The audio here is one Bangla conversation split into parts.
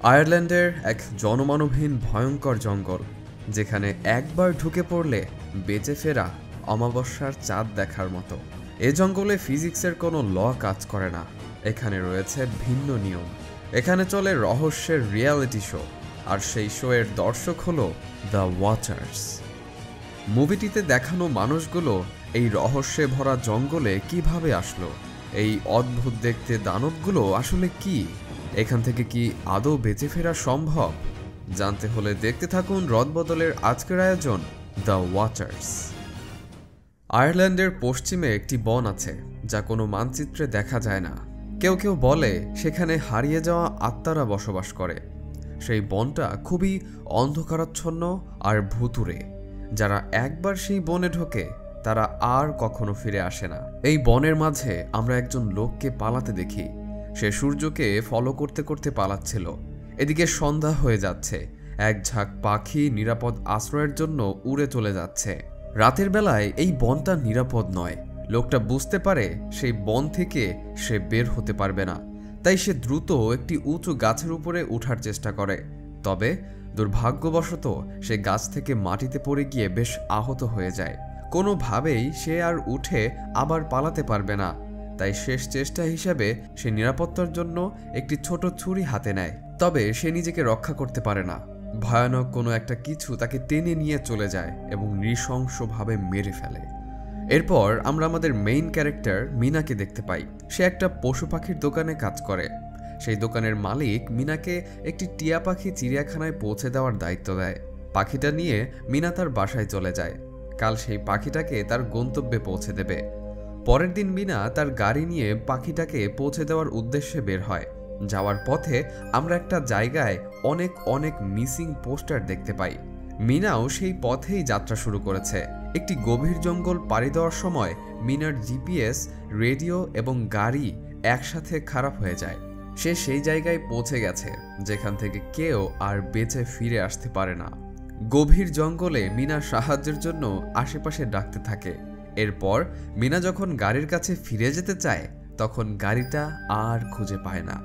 আয়ারল্যান্ডের এক জনমানবহীন ভয়ঙ্কর জঙ্গল, যেখানে একবার ঢুকে পড়লে বেঁচে ফেরা অমাবস্যার চাঁদ দেখার মতো। এ জঙ্গলে ফিজিক্সের কোনো ল কাজ করে না। এখানে রয়েছে ভিন্ন নিয়ম। এখানে চলে রহস্যের রিয়ালিটি শো, আর সেই শো এর দর্শক হলো দ্য ওয়াচার্স। মুভিটিতে দেখানো মানুষগুলো এই রহস্যে ভরা জঙ্গলে কিভাবে আসলো, এই অদ্ভুত দেখতে দানবগুলো আসলে কি, এখান থেকে কি আদৌ বেঁচে ফেরা সম্ভব? জানতে হলে দেখতে থাকুন রদবদলের আজকের আয়োজন দ্য ওয়াচার্স। আয়ারল্যান্ডের পশ্চিমে একটি বন আছে, যা কোনো মানচিত্রে দেখা যায় না। কেউ কেউ বলে সেখানে হারিয়ে যাওয়া আত্মারা বসবাস করে। সেই বনটা খুবই অন্ধকারাচ্ছন্ন আর ভুতুড়ে। যারা একবার সেই বনে ঢোকে তারা আর কখনো ফিরে আসে না। এই বনের মাঝে আমরা একজন লোককে পালাতে দেখি। সে সূর্যকে ফলো করতে করতে পালাচ্ছিল। এদিকে সন্ধ্যা হয়ে যাচ্ছে, এক ঝাঁক পাখি নিরাপদ আশ্রয়ের জন্য উড়ে চলে যাচ্ছে। রাতের বেলায় এই বনটা নিরাপদ নয়। লোকটা বুঝতে পারে সেই বন থেকে সে বের হতে পারবে না, তাই সে দ্রুত একটি উঁচু গাছের উপরে ওঠার চেষ্টা করে। তবে দুর্ভাগ্যবশত সে গাছ থেকে মাটিতে পড়ে গিয়ে বেশ আহত হয়ে যায়। কোনোভাবেই সে আর উঠে আবার পালাতে পারবে না, তাই শেষ চেষ্টা হিসেবে সে নিরাপত্তার জন্য একটি ছোট ছুরি হাতে নেয়। তবে সে নিজেকে রক্ষা করতে পারে না। ভয়ানক কোনো একটা কিছু তাকে টেনে নিয়ে চলে যায় এবং নৃশংসভাবে মেরে ফেলে। এরপর আমরা আমাদের মেইন ক্যারেক্টার মিনাকে দেখতে পাই। সে একটা পশু পাখির দোকানে কাজ করে। সেই দোকানের মালিক মিনাকে একটি টিয়া পাখি চিড়িয়াখানায় পৌঁছে দেওয়ার দায়িত্ব দেয়। পাখিটা নিয়ে মিনা তার বাসায় চলে যায়। কাল সেই পাখিটাকে তার গন্তব্যে পৌঁছে দেবে। পরের দিন মিনা তার গাড়ি নিয়ে পাখিটাকে পৌঁছে দেওয়ার উদ্দেশ্যে বের হয়। যাওয়ার পথে আমরা একটা জায়গায় অনেক মিসিং পোস্টার দেখতে পাই। মিনাও সেই পথেই যাত্রা শুরু করেছে। একটি গভীর জঙ্গল পাড়ি দেওয়ার সময় মিনার জিপিএস, রেডিও এবং গাড়ি একসাথে খারাপ হয়ে যায়। সে সেই জায়গায় পৌঁছে গেছে যেখান থেকে কেউ আর বেঁচে ফিরে আসতে পারে না। গভীর জঙ্গলে মিনা সাহায্যের জন্য আশেপাশে ডাকতে থাকে। এরপর মিনা যখন গাড়ির কাছে ফিরে যেতে চায় তখন গাড়িটা আর খুঁজে পায় না।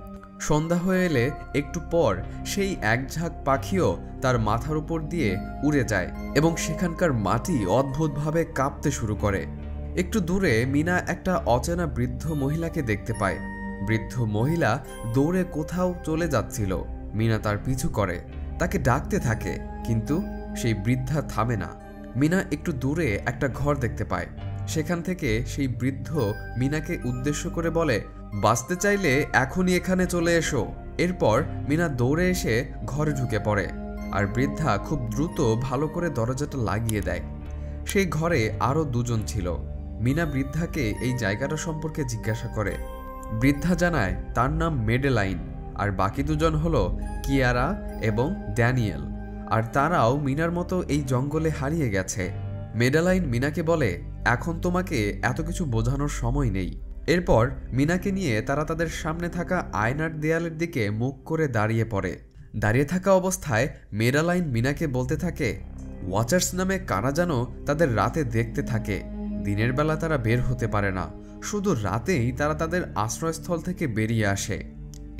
সন্ধ্যা হয়ে এলে একটু পর সেই এক ঝাঁক পাখিও তার মাথার উপর দিয়ে উড়ে যায় এবং সেখানকার মাটি অদ্ভুতভাবে কাঁপতে শুরু করে। একটু দূরে মিনা একটা অচেনা বৃদ্ধ মহিলাকে দেখতে পায়। বৃদ্ধ মহিলা দৌড়ে কোথাও চলে যাচ্ছিল। মিনা তার পিছু করে, তাকে ডাকতে থাকে, কিন্তু সেই বৃদ্ধা থামে না। মিনা একটু দূরে একটা ঘর দেখতে পায়। সেখান থেকে সেই বৃদ্ধ মিনাকে উদ্দেশ্য করে বলে, বাঁচতে চাইলে এখনই এখানে চলে এসো। এরপর মিনা দৌড়ে এসে ঘরে ঢুকে পড়ে, আর বৃদ্ধা খুব দ্রুত ভালো করে দরজাটা লাগিয়ে দেয়। সেই ঘরে আরও দুজন ছিল। মিনা বৃদ্ধাকে এই জায়গাটা সম্পর্কে জিজ্ঞাসা করে। বৃদ্ধা জানায় তার নাম মেডেলাইন, আর বাকি দুজন হলো কিয়ারা এবং ড্যানিয়েল, আর তারাও মিনার মতো এই জঙ্গলে হারিয়ে গেছে। মেডেলাইন মিনাকে বলে, এখন তোমাকে এত কিছু বোঝানোর সময় নেই। এরপর মিনাকে নিয়ে তারা তাদের সামনে থাকা আয়নার দেয়ালের দিকে মুখ করে দাঁড়িয়ে পড়ে। দাঁড়িয়ে থাকা অবস্থায় মেডেলাইন মিনাকে বলতে থাকে, ওয়াচার্স নামে কারা যেন তাদের রাতে দেখতে থাকে। দিনের বেলা তারা বের হতে পারে না, শুধু রাতেই তারা তাদের আশ্রয়স্থল থেকে বেরিয়ে আসে।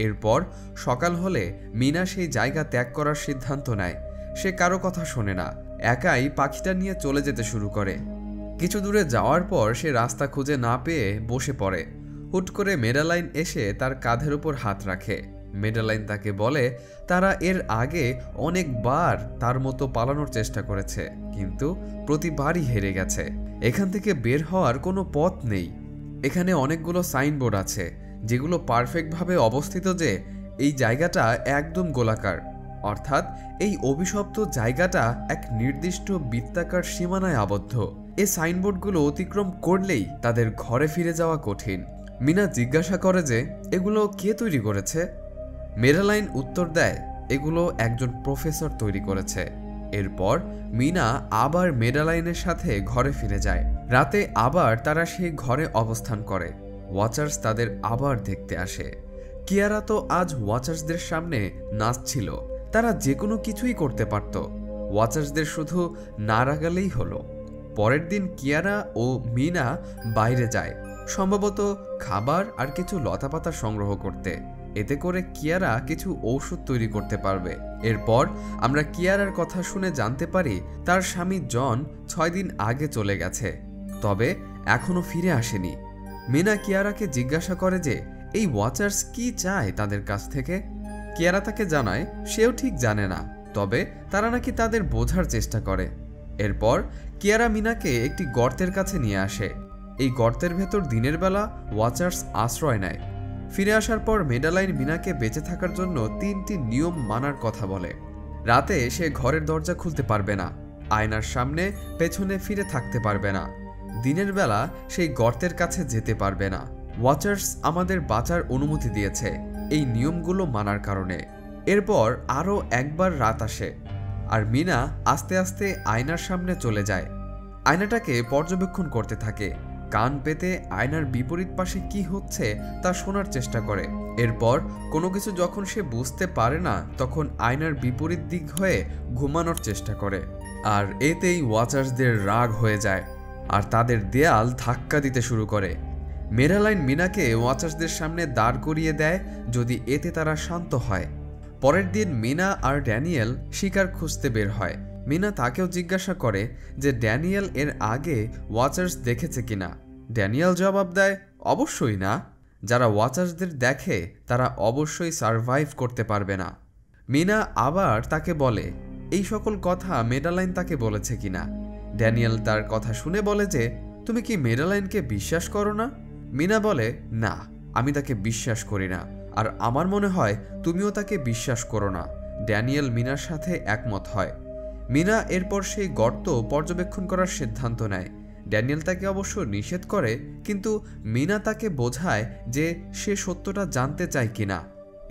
এরপর সকাল হলে মিনা সেই জায়গা ত্যাগ করার সিদ্ধান্ত নেয়। সে কারো কথা শোনে না, একাই পাখিটা নিয়ে চলে যেতে শুরু করে। কিছু দূরে যাওয়ার পর সে রাস্তা খুঁজে না পেয়ে বসে পড়ে। হুট করে মেডেলাইন এসে তার কাঁধের উপর হাত রাখে। মেডেলাইন তাকে বলে তারা এর আগে অনেকবার তার মতো পালানোর চেষ্টা করেছে, কিন্তু প্রতিবারই হেরে গেছে। এখান থেকে বের হওয়ার কোনো পথ নেই। এখানে অনেকগুলো সাইনবোর্ড আছে যেগুলো পারফেক্টভাবে অবস্থিত যে এই জায়গাটা একদম গোলাকার, অর্থাৎ এই অভিশপ্ত জায়গাটা এক নির্দিষ্ট বৃত্তাকার সীমানায় আবদ্ধ। এই সাইনবোর্ডগুলো অতিক্রম করলেই তাদের ঘরে ফিরে যাওয়া কঠিন। মিনা জিজ্ঞাসা করে যে এগুলো কে তৈরি করেছে। মেডেলাইন উত্তর দেয় এগুলো একজন প্রফেসর তৈরি করেছে। এরপর মিনা আবার মেডেলাইনের সাথে ঘরে ফিরে যায়। রাতে আবার তারা সেই ঘরে অবস্থান করে। ওয়াচার্স তাদের আবার দেখতে আসে। কিয়ারা তো আজ ওয়াচার্সদের সামনে নাচছিল। তারা যে কোনো কিছুই করতে পারত, ওয়াচার্সদের শুধু না রাগালেই হলো। পরের দিন কিয়ারা ও মিনা বাইরে যায়, সম্ভবত খাবার আর কিছু লতাপাতা সংগ্রহ করতে। এতে করে কিয়ারা কিছু ঔষধ তৈরি করতে পারবে। এরপর আমরা কিয়ারার কথা শুনে জানতে পারি তার স্বামী জন 6 দিন আগে চলে গেছে, তবে এখনো ফিরে আসেনি। মিনা কিয়ারাকে জিজ্ঞাসা করে যে এই ওয়াচার্স কি চায় তাদের কাছ থেকে। কিয়ারা তাকে জানায় সেও ঠিক জানে না, তবে তারা নাকি তাদের বোঝার চেষ্টা করে। এরপর কিয়ারা মিনাকে একটি গর্তের কাছে নিয়ে আসে। এই গর্তের ভেতর দিনের বেলা ওয়াচার্স আশ্রয় নেয়। ফিরে আসার পর মেডালাইন মিনাকে বেঁচে থাকার জন্য 3টি নিয়ম মানার কথা বলে। রাতে সে ঘরের দরজা খুলতে পারবে না, আয়নার সামনে পেছনে ফিরে থাকতে পারবে না, দিনের বেলা সেই গর্তের কাছে যেতে পারবে না। ওয়াচার্স আমাদের বাঁচার অনুমতি দিয়েছে এই নিয়মগুলো মানার কারণে। এরপর আরও একবার রাত আসে আর মিনা আস্তে আস্তে আয়নার সামনে চলে যায়। আয়নাটাকে পর্যবেক্ষণ করতে থাকে, কান পেতে আয়নার বিপরীত পাশে কি হচ্ছে তা শোনার চেষ্টা করে। এরপর কোনো কিছু যখন সে বুঝতে পারে না তখন আয়নার বিপরীত দিক হয়ে ঘুমানোর চেষ্টা করে। আর এতেই ওয়াচার্সদের রাগ হয়ে যায় আর তাদের দেয়াল ধাক্কা দিতে শুরু করে। মেডালাইন মিনাকে ওয়াচার্সদের সামনে দাঁড় করিয়ে দেয় যদি এতে তারা শান্ত হয়। পরের দিন মিনা আর ড্যানিয়েল শিকার খুঁজতে বের হয়। মিনা তাকেও জিজ্ঞাসা করে যে ড্যানিয়েল এর আগে ওয়াচার্স দেখেছে কিনা। ড্যানিয়েল জবাব দেয় অবশ্যই না, যারা ওয়াচার্সদের দেখে তারা অবশ্যই সারভাইভ করতে পারবে না। মিনা আবার তাকে বলে এই সকল কথা মেডালাইন তাকে বলেছে কিনা। ড্যানিয়েল তার কথা শুনে বলে যে তুমি কি মেডালাইনকে বিশ্বাস করো না? মিনা বলে না, আমি তাকে বিশ্বাস করি না, আর আমার মনে হয় তুমিও তাকে বিশ্বাস করো না। ড্যানিয়েল মিনার সাথে একমত হয়। মিনা এরপর সেই গর্ত পর্যবেক্ষণ করার সিদ্ধান্ত নেয়। ড্যানিয়েল তাকে অবশ্য নিষেধ করে, কিন্তু মিনা তাকে বোঝায় যে সে সত্যটা জানতে চায় কিনা।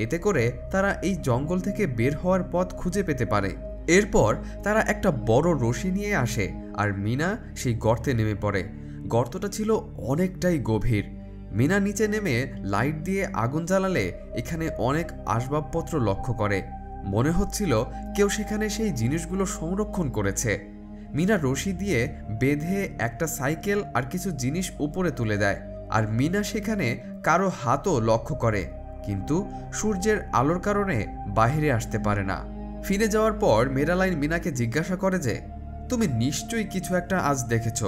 এতে করে তারা এই জঙ্গল থেকে বের হওয়ার পথ খুঁজে পেতে পারে। এরপর তারা একটা বড় রশি নিয়ে আসে আর মিনা সেই গর্তে নেমে পড়ে। গর্তটা ছিল অনেকটাই গভীর। মিনা নিচে নেমে লাইট দিয়ে আগুন জ্বালালে এখানে অনেক আসবাবপত্র লক্ষ্য করে। মনে হচ্ছিল কেউ সেখানে সেই জিনিসগুলো সংরক্ষণ করেছে। মিনা রশি দিয়ে বেঁধে একটা সাইকেল আর কিছু জিনিস উপরে তুলে দেয়, আর মিনা সেখানে কারো হাতও লক্ষ্য করে, কিন্তু সূর্যের আলোর কারণে বাইরে আসতে পারে না। ফিরে যাওয়ার পর মেডালাইন মিনাকে জিজ্ঞাসা করে যে তুমি নিশ্চয়ই কিছু একটা আজ দেখেছ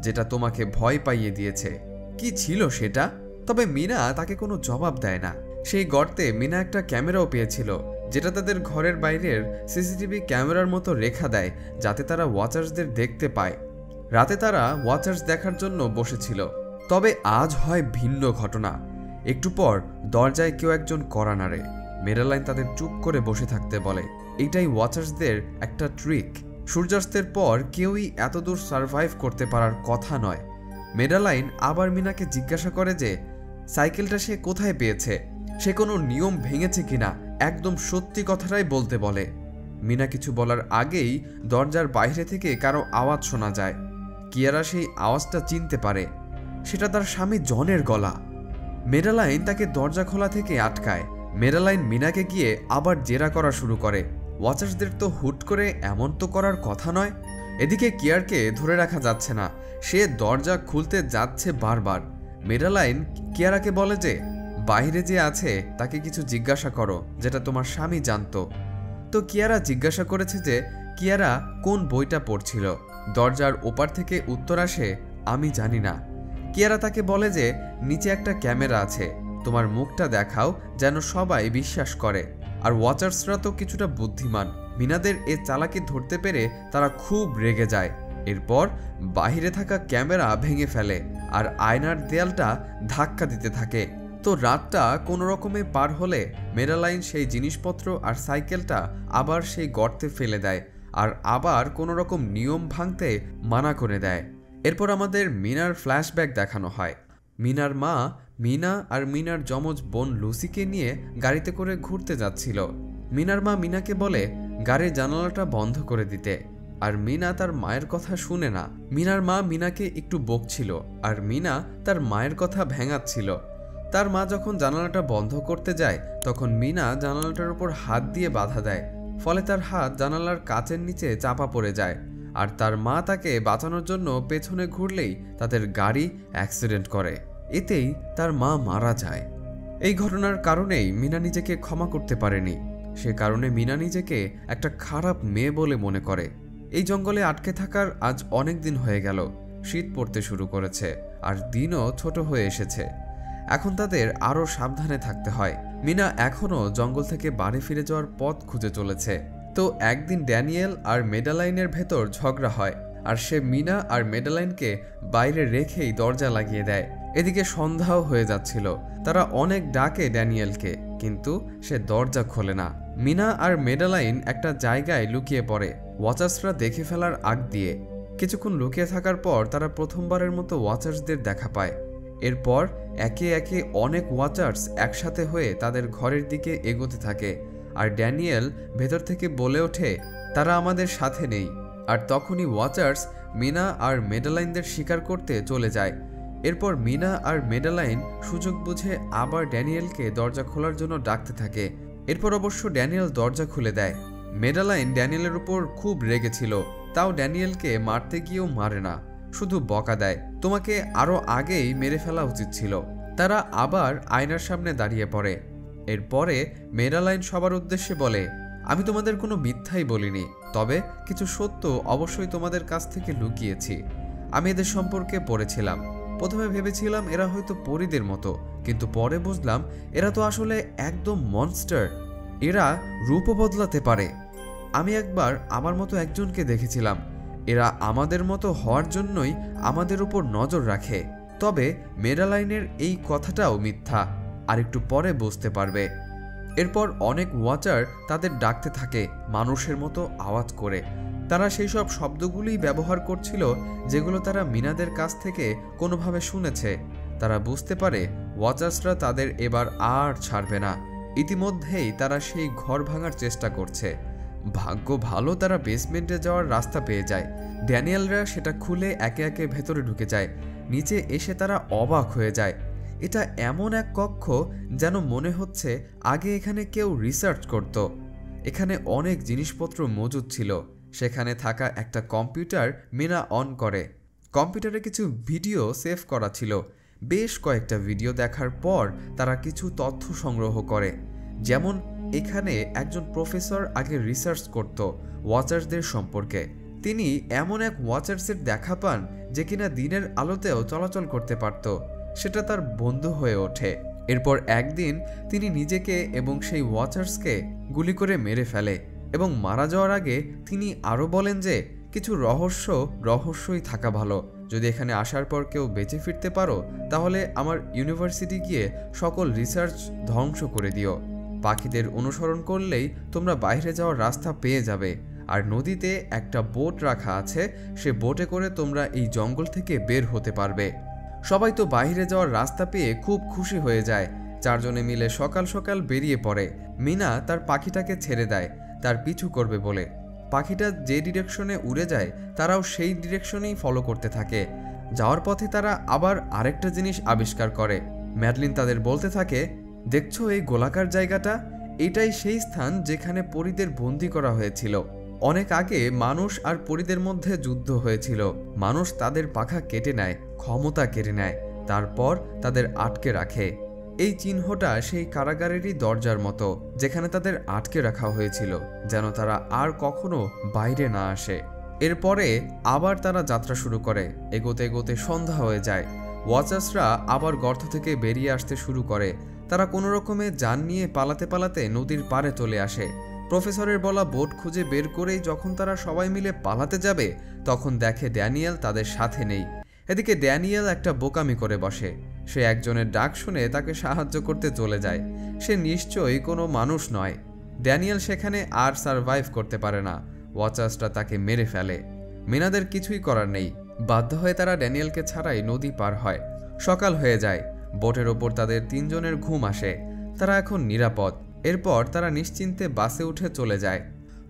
যেটা তোমাকে ভয় পাইয়ে দিয়েছে, কি ছিল সেটা? তবে মিনা তাকে কোনো জবাব দেয় না। সেই গর্তে মিনা একটা ক্যামেরাও পেয়েছিল যেটা তাদের ঘরের বাইরের সিসিটিভি ক্যামেরার মতো রেখা দেয় যাতে তারা ওয়াচার্সদের দেখতে পায়। রাতে তারা ওয়াচার্স দেখার জন্য বসেছিল, তবে আজ হয় ভিন্ন ঘটনা। একটু পর দরজায় কেউ একজন কড়া নাড়ে। মেডালাইন তাদের চুপ করে বসে থাকতে বলে। এটাই ওয়াচার্সদের একটা ট্রিক। সূর্যাস্তের পর কেউই এতদূর সারভাইভ করতে পারার কথা নয়। মেডালাইন আবার মিনাকে জিজ্ঞাসা করে যে সাইকেলটা সে কোথায় পেয়েছে, সে কোনো নিয়ম ভেঙেছে কিনা, একদম সত্যি কথাটাই বলতে বলে। মিনা কিছু বলার আগেই দরজার বাইরে থেকে কারো আওয়াজ শোনা যায়। কিয়ারা সেই আওয়াজটা চিনতে পারে, সেটা তার স্বামী জনের গলা। মেডালাইন তাকে দরজা খোলা থেকে আটকায়। মেডালাইন মিনাকে গিয়ে আবার জেরা করা শুরু করে। ওয়াচার্সদের তো হুট করে এমন তো করার কথা নয়। এদিকে কিয়ারকে ধরে রাখা যাচ্ছে না, সে দরজা খুলতে যাচ্ছে বারবার। মেডালাইন কিয়ারাকে বলে যে বাইরে যে আছে তাকে কিছু জিজ্ঞাসা করো যেটা তোমার স্বামী জানতো। তো কিয়ারা জিজ্ঞাসা করেছে যে কিয়ারা কোন বইটা পড়ছিল। দরজার ওপার থেকে উত্তর আসে আমি জানি না। কিয়ারা তাকে বলে যে নিচে একটা ক্যামেরা আছে, তোমার মুখটা দেখাও যেন সবাই বিশ্বাস করে। আর ওয়াচার্সরা তো কিছুটা বুদ্ধিমান, মিনাদের এ চালাকি ধরতে পেরে তারা খুব রেগে যায়। এরপর বাহিরে থাকা ক্যামেরা ভেঙে ফেলে আর আয়নার দেয়ালটা ধাক্কা দিতে থাকে। তো রাতটা কোনো রকমে পার হলে মেডালাইন সেই জিনিসপত্র আর সাইকেলটা আবার সেই গর্তে ফেলে দেয় আর আবার কোনো রকম নিয়ম ভাঙতে মানা করে দেয়। এরপর আমাদের মিনার ফ্ল্যাশব্যাক দেখানো হয়। মিনার মা মিনা আর মিনার যমজ বোন লুসিকে নিয়ে গাড়িতে করে ঘুরতে যাচ্ছিল। মিনার মা মিনাকে বলে গাড়ির জানালাটা বন্ধ করে দিতে, আর মিনা তার মায়ের কথা শুনে না। মিনার মা মিনাকে একটু বকছিল আর মিনা তার মায়ের কথা ভেঙাচ্ছিল। তার মা যখন জানালাটা বন্ধ করতে যায় তখন মিনা জানালাটার উপর হাত দিয়ে বাধা দেয়, ফলে তার হাত জানালার কাচের নিচে চাপা পড়ে যায়। আর তার মা তাকে বাঁচানোর জন্য পেছনে ঘুরলেই তাদের গাড়ি অ্যাক্সিডেন্ট করে, এতেই তার মা মারা যায়। এই ঘটনার কারণেই মিনা নিজেকে ক্ষমা করতে পারেনি। সে কারণে মিনা নিজেকে একটা খারাপ মেয়ে বলে মনে করে। এই জঙ্গলে আটকে থাকার আজ অনেক দিন হয়ে গেল। শীত পড়তে শুরু করেছে আর দিনও ছোট হয়ে এসেছে। এখন তাদের আরও সাবধানে থাকতে হয়। মিনা এখনও জঙ্গল থেকে বাড়ি ফিরে যাওয়ার পথ খুঁজে চলেছে। তো একদিন ড্যানিয়েল আর মেডালাইনের ভেতর ঝগড়া হয় আর সে মিনা আর মেডালাইনকে বাইরে রেখেই দরজা লাগিয়ে দেয়। এদিকে সন্ধ্যাও হয়ে যাচ্ছিল। তারা অনেক ডাকে ড্যানিয়েলকে, কিন্তু সে দরজা খোলে না। মিনা আর মেডালাইন একটা জায়গায় লুকিয়ে পড়ে, ওয়াচার্সরা দেখে ফেলার আগ দিয়ে। কিছুক্ষণ লুকিয়ে থাকার পর তারা প্রথমবারের মতো ওয়াচার্সদের দেখা পায়। এরপর একে একে অনেক ওয়াচার্স একসাথে হয়ে তাদের ঘরের দিকে এগোতে থাকে। আর ড্যানিয়েল ভেতর থেকে বলে ওঠে, তারা আমাদের সাথে নেই। আর তখনই ওয়াচার্স মিনা আর মেডালাইনদের শিকার করতে চলে যায়। এরপর মিনা আর মেডালাইন সুযোগ বুঝে আবার ড্যানিয়েলকে দরজা খোলার জন্য ডাকতে থাকে। এরপর অবশ্য ড্যানিয়েল দরজা খুলে দেয়। মেডালাইন ড্যানিয়েলের উপর খুব রেগেছিল, তাও ড্যানিয়েলকে মারতে গিয়েও মারে না, শুধু বকা দেয়, তোমাকে আরও আগেই মেরে ফেলা উচিত ছিল। তারা আবার আয়নার সামনে দাঁড়িয়ে পড়ে। এরপরে মেডালাইন সবার উদ্দেশ্যে বলে, আমি তোমাদের কোনো মিথ্যাই বলিনি, তবে কিছু সত্য অবশ্যই তোমাদের কাছ থেকে লুকিয়েছি। আমি এদের সম্পর্কে পড়েছিলাম। প্রথমে ভেবেছিলাম এরা হয়তো পরীদের মতো, কিন্তু পরে বুঝলাম এরা তো আসলে একদম মনস্টার। এরা রূপও বদলাতে পারে। আমি একবার আমার মতো একজনকে দেখেছিলাম। এরা আমাদের মতো হওয়ার জন্যই আমাদের উপর নজর রাখে। তবে মেডালাইনের এই কথাটাও মিথ্যা, আর একটু পরে বুঝতে পারবে। এরপর অনেক ওয়াচার তাদের ডাকতে থাকে মানুষের মতো আওয়াজ করে। তারা সেই সব শব্দগুলোই ব্যবহার করছিল যেগুলো তারা মিনাদের কাছ থেকে কোনোভাবে শুনেছে। তারা বুঝতে পারে ওয়াচার্সরা তাদের এবার আর ছাড়বে না। ইতিমধ্যেই তারা সেই ঘর ভাঙার চেষ্টা করছে। ভাগ্য ভালো তারা বেসমেন্টে যাওয়ার রাস্তা পেয়ে যায়। ড্যানিয়েলরা সেটা খুলে একে একে ভেতরে ঢুকে যায়। নিচে এসে তারা অবাক হয়ে যায়। এটা এমন এক কক্ষ যেন মনে হচ্ছে আগে এখানে কেউ রিসার্চ করত। এখানে অনেক জিনিসপত্র মজুদ ছিল। সেখানে থাকা একটা কম্পিউটার মিনা অন করে। কম্পিউটারে কিছু ভিডিও সেভ করা ছিল। বেশ কয়েকটা ভিডিও দেখার পর তারা কিছু তথ্য সংগ্রহ করে। যেমন এখানে একজন প্রফেসর আগে রিসার্চ করত ওয়াচার্সদের সম্পর্কে। তিনি এমন এক ওয়াচার্সের দেখা পান যে কিনা দিনের আলোতেও চলাচল করতে পারত। সেটা তার বন্ধু হয়ে ওঠে। এরপর একদিন তিনি নিজেকে এবং সেই ওয়াচার্সকে গুলি করে মেরে ফেলে এবং মারা যাওয়ার আগে তিনি আরও বলেন যে কিছু রহস্যই থাকা ভালো। যদি এখানে আসার পর কেউ বেঁচে ফিরতে পারো তাহলে আমার ইউনিভার্সিটি গিয়ে সকল রিসার্চ ধ্বংস করে দিও। পাখিদের অনুসরণ করলেই তোমরা বাইরে যাওয়ার রাস্তা পেয়ে যাবে। আর নদীতে একটা বোট রাখা আছে, সে বোটে করে তোমরা এই জঙ্গল থেকে বের হতে পারবে। সবাই তো বাইরে যাওয়ার রাস্তা পেয়ে খুব খুশি হয়ে যায়। চারজনে মিলে সকাল সকাল বেরিয়ে পড়ে। মিনা তার পাখিটাকে ছেড়ে দেয় তার পিছু করবে বলে। পাখিটা যে ডিরেকশনে উড়ে যায় তারাও সেই ডিরেকশনেই ফলো করতে থাকে। যাওয়ার পথে তারা আবার আরেকটা জিনিস আবিষ্কার করে। ম্যাডলিন তাদের বলতে থাকে, দেখছো এই গোলাকার জায়গাটা? এটাই সেই স্থান যেখানে পরীদের বন্দী করা হয়েছিল। অনেক আগে মানুষ আর পরীদের মধ্যে যুদ্ধ হয়েছিল। মানুষ তাদের পাখা কেটে নেয়, ক্ষমতা কেড়ে নেয়, তারপর তাদের আটকে রাখে। এই চিহ্নটা সেই কারাগারেরই দরজার মতো, যেখানে তাদের আটকে রাখা হয়েছিল, যেন তারা আর কখনো বাইরে না আসে। এরপরে আবার তারা যাত্রা শুরু করে। এগোতে এগোতে সন্ধ্যা হয়ে যায়। ওয়াচার্সরা আবার গর্ত থেকে বেরিয়ে আসতে শুরু করে। তারা কোনো রকমে যান নিয়ে পালাতে পালাতে নদীর পাড়ে চলে আসে। প্রফেসরের বলা বোট খুঁজে বের করেই যখন তারা সবাই মিলে পালাতে যাবে তখন দেখে ড্যানিয়েল তাদের সাথে নেই। এদিকে ড্যানিয়েল একটা বোকামি করে বসে। সে একজনের ডাক শুনে তাকে সাহায্য করতে চলে যায়। সে নিশ্চয়ই কোনো মানুষ নয়। ড্যানিয়েল সেখানে আর সারভাইভ করতে পারে না। ওয়াচার্সরা তাকে মেরে ফেলে। মিনাদের কিছুই করার নেই। বাধ্য হয়ে তারা ড্যানিয়েলকে ছাড়াই নদী পার হয়। সকাল হয়ে যায়। বোটের ওপর তাদের তিনজনের ঘুম আসে। তারা এখন নিরাপদ। এরপর তারা নিশ্চিন্তে বাসে উঠে চলে যায়।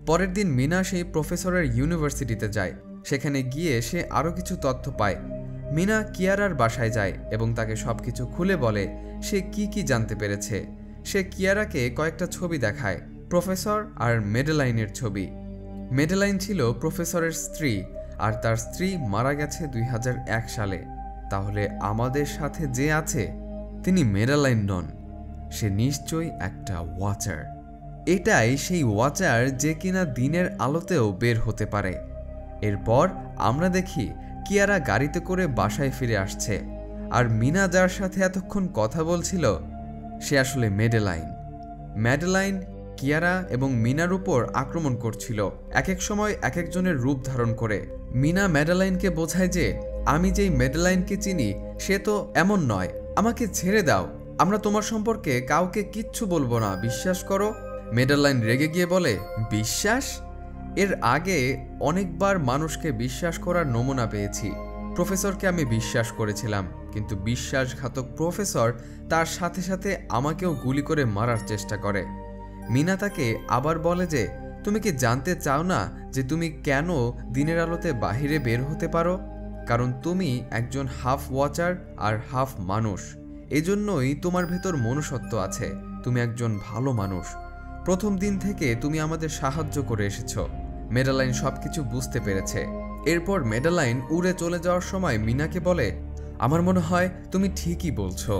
পরের দিন মিনা সেই প্রফেসরের ইউনিভার্সিটিতে যায়। সেখানে গিয়ে সে আরও কিছু তথ্য পায়। মিনা কিয়ারার বাসায় যায় এবং তাকে সবকিছু খুলে বলে সে কি জানতে পেরেছে। সে কিয়ারাকে কয়েকটা ছবি দেখায়, প্রফেসর আর মেডেলাইনের ছবি। মেডেলাইন ছিল প্রফেসরের স্ত্রী, আর তার স্ত্রী মারা গেছে 2001 সালে। তাহলে আমাদের সাথে যে আছে তিনি মেডেলাইন নন। সে নিশ্চয়ই একটা ওয়াচার। এটাই সেই ওয়াচার যে কিনা দিনের আলোতেও বের হতে পারে। এরপর আমরা দেখি কিয়ারা গাড়িতে করে বাসায় ফিরে আসছে, আর মিনা যার সাথে এতক্ষণ কথা বলছিল সে আসলে ম্যাডেলাইন। ম্যাডেলাইন কিয়ারা এবং মিনার উপর আক্রমণ করছিল, এক এক সময় এক একজনের রূপ ধারণ করে। মিনা ম্যাডেলাইনকে বোঝায় যে আমি যেই ম্যাডেলাইনকে চিনি সে তো এমন নয়, আমাকে ছেড়ে দাও, আমরা তোমার সম্পর্কে কাউকে কিচ্ছু বলবো না, বিশ্বাস করো। ম্যাডেলাইন রেগে গিয়ে বলে, বিশ্বাস? এর আগে অনেকবার মানুষকে বিশ্বাস করার নমুনা পেয়েছি। প্রফেসরকে আমি বিশ্বাস করেছিলাম, কিন্তু বিশ্বাসঘাতক প্রফেসর তার সাথে সাথে আমাকেও গুলি করে মারার চেষ্টা করে। মিনা তাকে আবার বলে যে তুমি কি জানতে চাও না যে তুমি কেন দিনের আলোতে বাহিরে বের হতে পারো? কারণ তুমি একজন হাফ ওয়াচার আর হাফ মানুষ, এজন্যই তোমার ভেতর মনুষ্যত্ব আছে, তুমি একজন ভালো মানুষ। প্রথম দিন থেকে তুমি আমাদের সাহায্য করে এসেছো। ম্যাডেলাইন সবকিছু বুঝতে পেরেছে। এরপর ম্যাডেলাইন উড়ে চলে যাওয়ার সময় মিনাকে বলে, আমার মনে হয় তুমি ঠিকই বলছো।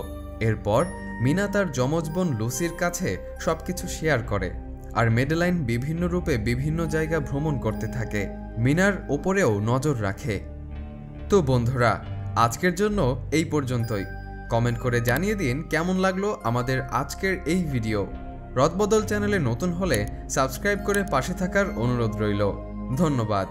এরপর মিনা তার যমজ বোন লুসির কাছে সবকিছু শেয়ার করে, আর ম্যাডেলাইন বিভিন্ন রূপে বিভিন্ন জায়গা ভ্রমণ করতে থাকে, মিনার ওপরেও নজর রাখে। তো বন্ধুরা, আজকের জন্য এই পর্যন্তই। কমেন্ট করে জানিয়ে দিন কেমন লাগলো আমাদের আজকের এই ভিডিও। রদবদল চ্যানেলে নতুন হলে সাবস্ক্রাইব করে পাশে থাকার অনুরোধ রইল। ধন্যবাদ।